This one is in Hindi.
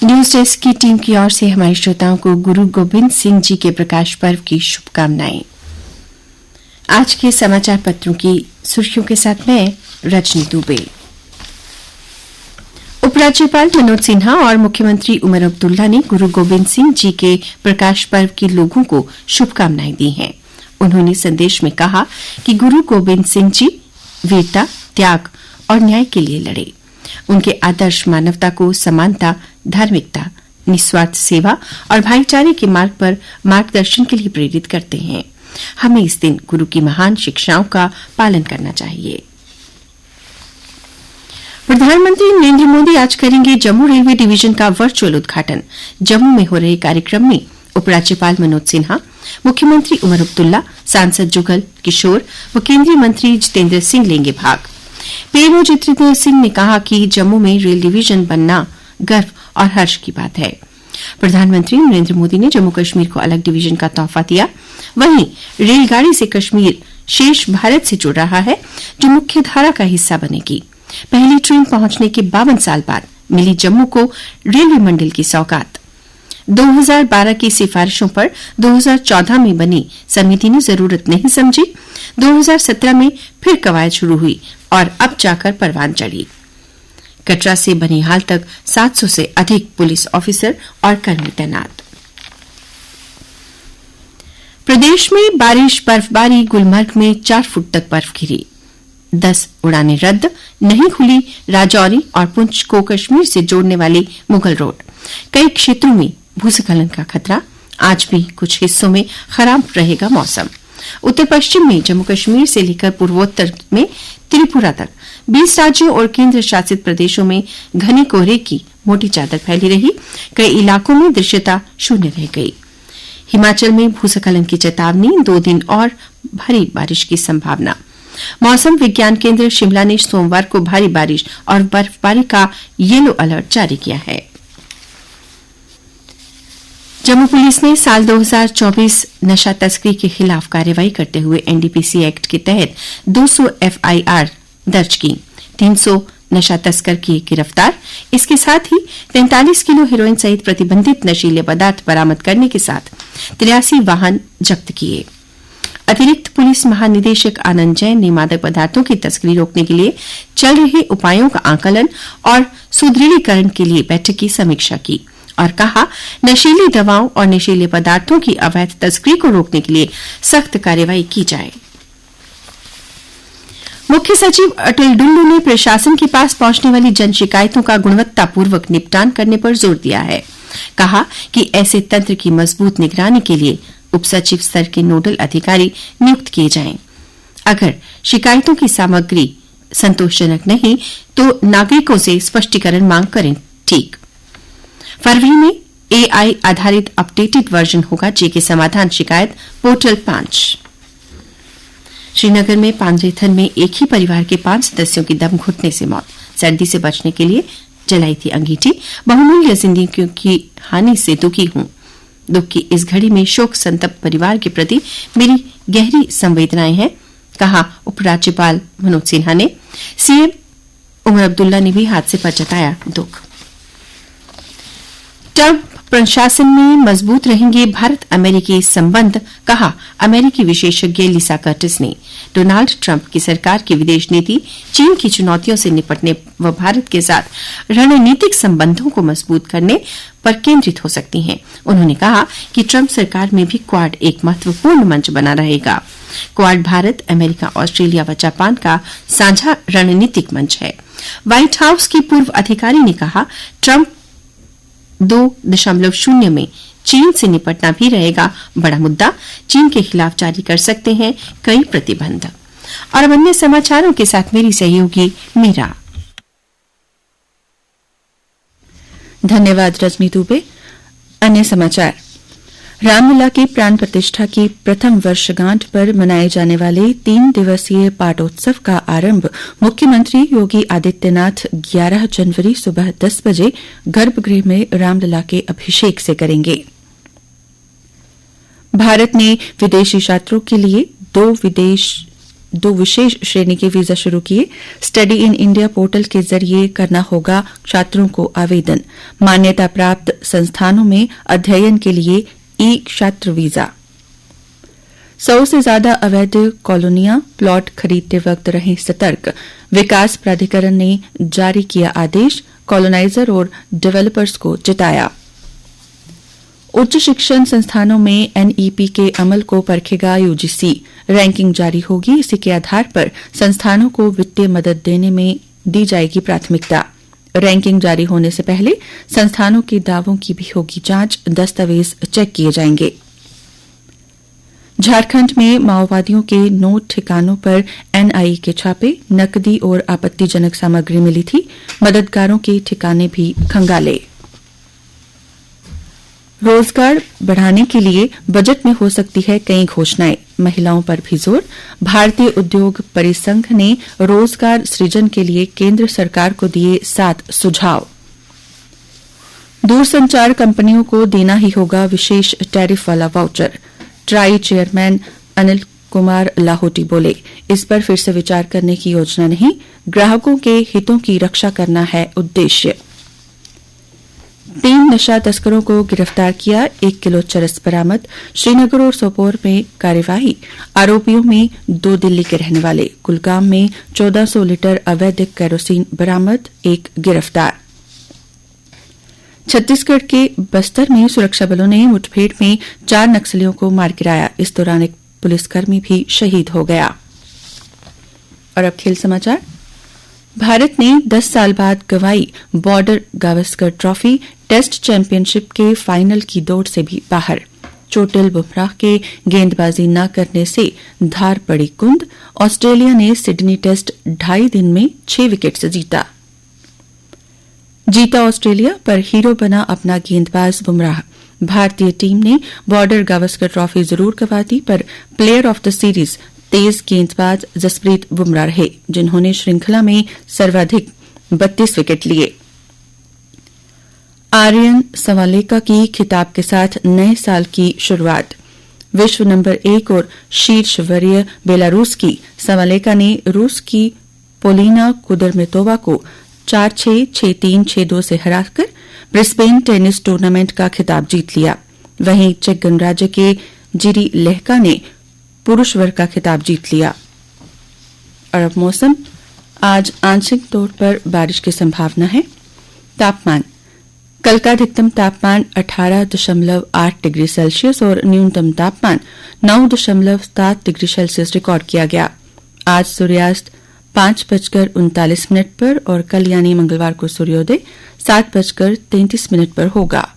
न्यूज डेस्क की टीम की ओर से हमारे श्रोताओं को गुरु गोविंद सिंह जी के प्रकाश पर्व की शुभकामनाएं। आज के समाचार पत्रों की सुर्खियों के साथ मैं रजनी दुबे। उपराज्यपाल मनोज सिन्हा और मुख्यमंत्री उमर अब्दुल्ला ने गुरु गोविंद सिंह जी के प्रकाश पर्व के लोगों को शुभकामनाएं दी हैं। उन्होंने संदेश में कहा कि गुरु गोविंद सिंह जी वीरता, त्याग और न्याय के लिए लड़े। उनके आदर्श मानवता को समानता, धार्मिकता, निस्वार्थ सेवा और भाईचारे के मार्ग पर मार्गदर्शन के लिए प्रेरित करते हैं। हमें इस दिन गुरु की महान शिक्षाओं का पालन करना चाहिए। प्रधानमंत्री नरेंद्र मोदी आज करेंगे जम्मू रेलवे डिवीजन का वर्चुअल उद्घाटन। जम्मू में हो रहे कार्यक्रम में उपराज्यपाल मनोज सिन्हा, मुख्यमंत्री उमर अब्दुल्ला, सांसद जुगल किशोर व केंद्रीय मंत्री जितेंद्र सिंह लेंगे भाग। पीएमओ जितेंद्र सिंह ने कहा कि जम्मू में रेल डिवीजन बनना गर्व और हर्ष की बात है। प्रधानमंत्री नरेंद्र मोदी ने जम्मू कश्मीर को अलग डिवीजन का तोहफा दिया। वहीं रेलगाड़ी से कश्मीर शेष भारत से जुड़ रहा है, जो मुख्य धारा का हिस्सा बनेगी। पहली ट्रेन पहुंचने के 52 साल बाद मिली जम्मू को रेलवे मंडल की सौगात। 2012 की सिफारिशों पर 2014 में बनी समिति ने जरूरत नहीं समझी। 2017 में फिर कवायद शुरू हुई और अब जाकर परवान चढ़ी। कटरा से बनिहाल तक 700 से अधिक पुलिस ऑफिसर और कर्मी तैनात। प्रदेश में बारिश, बर्फबारी, गुलमर्ग में 4 फुट तक बर्फ गिरी। 10 उड़ानें रद्द, नहीं खुली राजौरी और पुंछ को कश्मीर से जोड़ने वाली मुगल रोड। कई क्षेत्रों में भूस्खलन का खतरा। आज भी कुछ हिस्सों में खराब रहेगा मौसम। उत्तर पश्चिम में जम्मू कश्मीर से लेकर पूर्वोत्तर में त्रिपुरा तक 20 राज्यों और केंद्र शासित प्रदेशों में घने कोहरे की मोटी चादर फैली रही। कई इलाकों में दृश्यता शून्य रह गई। हिमाचल में भूस्खलन की चेतावनी, 2 दिन और भारी बारिश की संभावना। मौसम विज्ञान केंद्र शिमला ने सोमवार को भारी बारिश और बर्फबारी का येलो अलर्ट जारी किया है। जम्मू पुलिस ने साल 2024 नशा तस्करी के खिलाफ कार्रवाई करते हुए एनडीपीसी एक्ट के तहत 200 एफआईआर दर्ज की। 300 नशा तस्कर किए गिरफ्तार। इसके साथ ही 43 किलो हेरोइन सहित प्रतिबंधित नशीले पदार्थ बरामद करने के साथ 83 वाहन जब्त किए। अतिरिक्त पुलिस महानिदेशक आनंद जैन ने मादक पदार्थों की तस्करी रोकने के लिए चल रहे उपायों का आकलन और सुदृढ़ीकरण के लिए बैठक की समीक्षा की और कहा, नशीली दवाओं और नशीले पदार्थों की अवैध तस्करी को रोकने के लिए सख्त कार्रवाई की जाए। मुख्य सचिव अटल डुल्लू ने प्रशासन के पास पहुंचने वाली जन शिकायतों का गुणवत्तापूर्वक निपटान करने पर जोर दिया है। कहा कि ऐसे तंत्र की मजबूत निगरानी के लिए उप सचिव स्तर के नोडल अधिकारी नियुक्त किए जाएं। अगर शिकायतों की सामग्री संतोषजनक नहीं तो नागरिकों से स्पष्टीकरण मांग करें। ठीक, फरवरी में एआई आधारित अपडेटेड वर्जन होगा जेके समाधान शिकायत पोर्टल 5। श्रीनगर में पांजरेथन में एक ही परिवार के 5 सदस्यों की दम घुटने से मौत। सर्दी से बचने के लिए जलाई थी अंगीठी। बहुमूल्य जिंदगियों की हानि से दुखी हूं। दुख की इस घड़ी में शोक संतप्त परिवार के प्रति मेरी गहरी संवेदनाएं हैं, कहा उपराज्यपाल मनोज सिन्हा ने। सीएम उमर अब्दुल्ला ने भी हादसे पर जताया दुख। ट्रंप प्रशासन में मजबूत रहेंगे भारत अमेरिकी संबंध, कहा अमेरिकी विशेषज्ञ लिसा कर्टिस ने। डोनाल्ड ट्रंप की सरकार की विदेश नीति चीन की चुनौतियों से निपटने व भारत के साथ रणनीतिक संबंधों को मजबूत करने पर केंद्रित हो सकती है। उन्होंने कहा कि ट्रंप सरकार में भी क्वाड एक महत्वपूर्ण मंच बना रहेगा। क्वाड भारत, अमेरिका, ऑस्ट्रेलिया व जापान का साझा रणनीतिक मंच है। व्हाइट हाउस की पूर्व अधिकारी ने कहा, ट्रंप 2.0 में चीन से निपटना भी रहेगा बड़ा मुद्दा। चीन के खिलाफ जारी कर सकते हैं कई प्रतिबंध। और अब अन्य समाचारों के साथ मेरी सहयोगी मीरा। धन्यवाद रजनी दुबे। अन्य समाचार। रामलला की प्राण प्रतिष्ठा की प्रथम वर्षगांठ पर मनाए जाने वाले 3 दिवसीय पाटोत्सव का आरंभ मुख्यमंत्री योगी आदित्यनाथ 11 जनवरी सुबह 10 बजे गर्भगृह में रामलला के अभिषेक से करेंगे। भारत ने विदेशी छात्रों के लिए 2 2 विशेष श्रेणी के वीजा शुरू किए। स्टडी इन इंडिया पोर्टल के जरिए करना होगा छात्रों को आवेदन। मान्यता प्राप्त संस्थानों में अध्ययन के लिए ई छात्र वीजा। 100 से ज्यादा अवैध कॉलोनियां प्लॉट खरीदते वक्त रहें सतर्क। विकास प्राधिकरण ने जारी किया आदेश। कॉलोनाइजर और डेवलपर्स को चेताया। उच्च शिक्षण संस्थानों में एनईपी के अमल को परखेगा यूजीसी। रैंकिंग जारी होगी। इसी के आधार पर संस्थानों को वित्तीय मदद देने में दी जाएगी प्राथमिकता। रैंकिंग जारी होने से पहले संस्थानों के दावों की भी होगी जांच। दस्तावेज चेक किए जाएंगे। झारखंड में माओवादियों के 9 ठिकानों पर एनआईए के छापे। नकदी और आपत्तिजनक सामग्री मिली थी। मददगारों के ठिकाने भी खंगाले। रोजगार बढ़ाने के लिए बजट में हो सकती है कई घोषणाएं। महिलाओं पर भी जोर। भारतीय उद्योग परिसंघ ने रोजगार सृजन के लिए केंद्र सरकार को दिए 7 सुझाव। दूरसंचार कंपनियों को देना ही होगा विशेष टैरिफ वाला voucher. Try chairman Anil Kumar Lahoti बोले, इस पर फिर से विचार करने की योजना नहीं। ग्राहकों के हितों की रक्षा करना है उद्देश्य। 3 नशा तस्करों को गिरफ्तार किया। 1 किलो चरस बरामद। श्रीनगर और सोपोर में कार्यवाही। आरोपियों में 2 दिल्ली के रहने वाले। कुलगाम में 1400 लीटर अवैध केरोसिन बरामद। 1 गिरफ्तार। छत्तीसगढ़ के बस्तर में सुरक्षा बलों ने मुठभेड़ में 4 नक्सलियों को मार गिराया। इस दौरान एक पुलिसकर्मी भी शहीद हो गया। और अब खेल समाचार। भारत ने 10 साल बाद गंवाई border Gavaskar trophy. Test championship के फाइनल की दौड़ से भी बाहर। चोटिल बुमराह के गेंदबाजी न करने से धार पड़ी कुंद। ऑस्ट्रेलिया ने सिडनी टेस्ट 2.5 दिन में 6 विकेट से जीता ऑस्ट्रेलिया, पर हीरो बना अपना गेंदबाज बुमराह। भारतीय टीम ने बॉर्डर गावस्कर ट्रॉफी जरूर गंवा दी, पर प्लेयर ऑफ द सीरीज तेज गेंदबाज जसप्रीत बुमराह रहे, जिन्होंने श्रृंखला में सर्वाधिक 32 विकेट लिए। आर्यन सवालेका की खिताब के साथ नए साल की शुरुआत। विश्व नंबर 1 और शीर्ष वरीय बेलारूस की सवालेका ने रूस की पोलिना कुदरमेतोवा को 4-6, 6-3, 6-2 से हराकर ब्रिस्बेन टेनिस टूर्नामेंट का खिताब जीत लिया। वहीं चेक गणराज्य के जिरी लेहका ने पुरुष वर्ग का खिताब जीत लिया। और अब मौसम। आज आंशिक तौर पर बारिश की संभावना है। तापमान। कल का अधिकतम तापमान 18.8 डिग्री सेल्सियस और न्यूनतम तापमान 9.7 डिग्री सेल्सियस रिकॉर्ड किया गया। आज सूर्यास्त 5:39 पर और कल यानी मंगलवार को सूर्योदय 7:33 पर होगा।